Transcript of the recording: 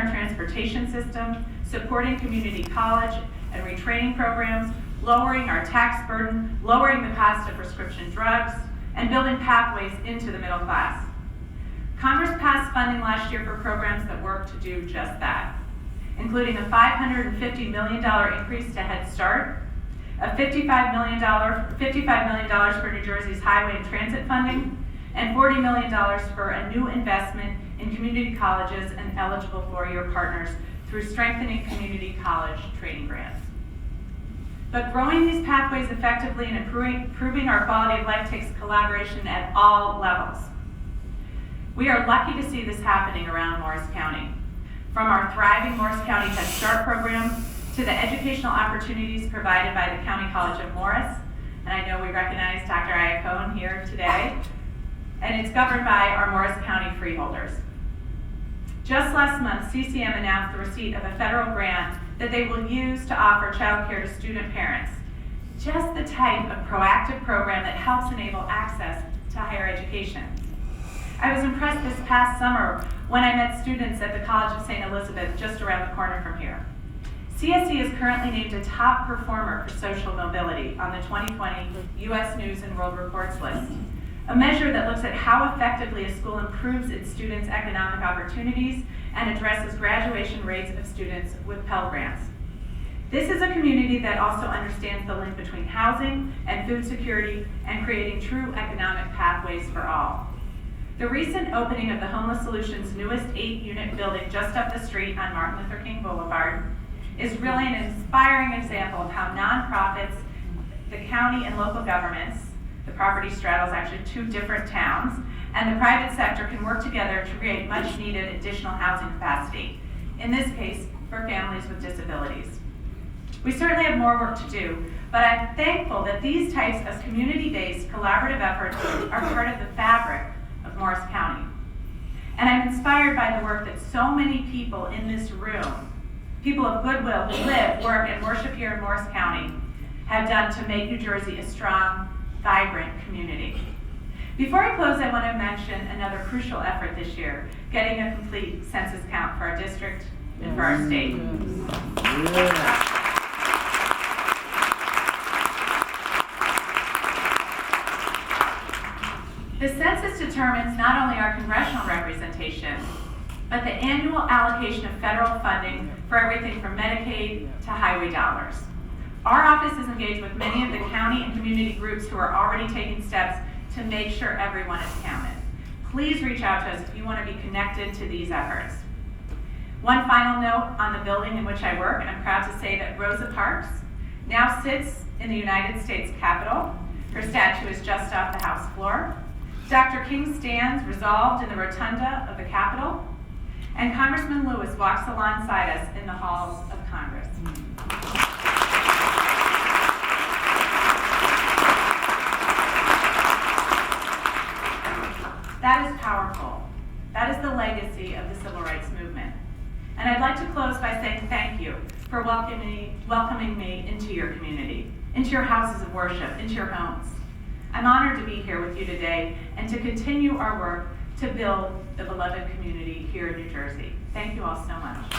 our transportation system, supporting community college and retraining programs, lowering our tax burden, lowering the cost of prescription drugs, and building pathways into the middle class. Congress passed funding last year for programs that work to do just that, including a $550 million increase to Head Start, a $55 million for New Jersey's highway and transit funding, and $40 million for a new investment in community colleges and eligible four-year partners through strengthening community college training grants. But growing these pathways effectively and improving our quality of life takes collaboration at all levels. We are lucky to see this happening around Morris County. From our thriving Morris County Head Start program to the educational opportunities provided by the County College of Morris, and I know we recognize Dr. Iacone here today, and it's governed by our Morris County freeholders. Just last month, CCM announced the receipt of a federal grant that they will use to offer child care to student parents. Just the type of proactive program that helps enable access to higher education. I was impressed this past summer when I met students at the College of St. Elizabeth just around the corner from here. CSE is currently named a top performer for social mobility on the 2020 U.S. News and World Reports list, a measure that looks at how effectively a school improves its students' economic opportunities and addresses graduation rates of students with Pell Grants. This is a community that also understands the link between housing and food security and creating true economic pathways for all. The recent opening of the Homeless Solutions' newest 8-unit building just up the street on Martin Luther King Boulevard is really an inspiring example of how nonprofits, the county and local governments, the property straddles actually 2 different towns, and the private sector can work together to create much needed additional housing capacity, in this case, for families with disabilities. We certainly have more work to do, but I'm thankful that these types of community-based collaborative efforts are part of the fabric of Morris County. And I'm inspired by the work that so many people in this room, people of goodwill who live, work, and worship here in Morris County, have done to make New Jersey a strong, vibrant community. Before I close, I want to mention another crucial effort this year, getting a complete census count for our district and for our state. The census determines not only our congressional representation, but the annual allocation of federal funding for everything from Medicaid to highway dollars. Our office is engaged with many of the county and community groups who are already taking steps to make sure everyone is counted. Please reach out to us if you want to be connected to these efforts. One final note on the building in which I work, I'm proud to say that Rosa Parks now sits in the United States Capitol. Her statue is just off the House floor. Dr. King stands resolved in the rotunda of the Capitol, and Congressman Lewis walks alongside us in the halls of Congress. That is powerful. That is the legacy of the civil rights movement. And I'd like to close by saying thank you for welcoming me into your community, into your houses of worship, into your homes. I'm honored to be here with you today and to continue our work to build the beloved community here in New Jersey. Thank you all so much.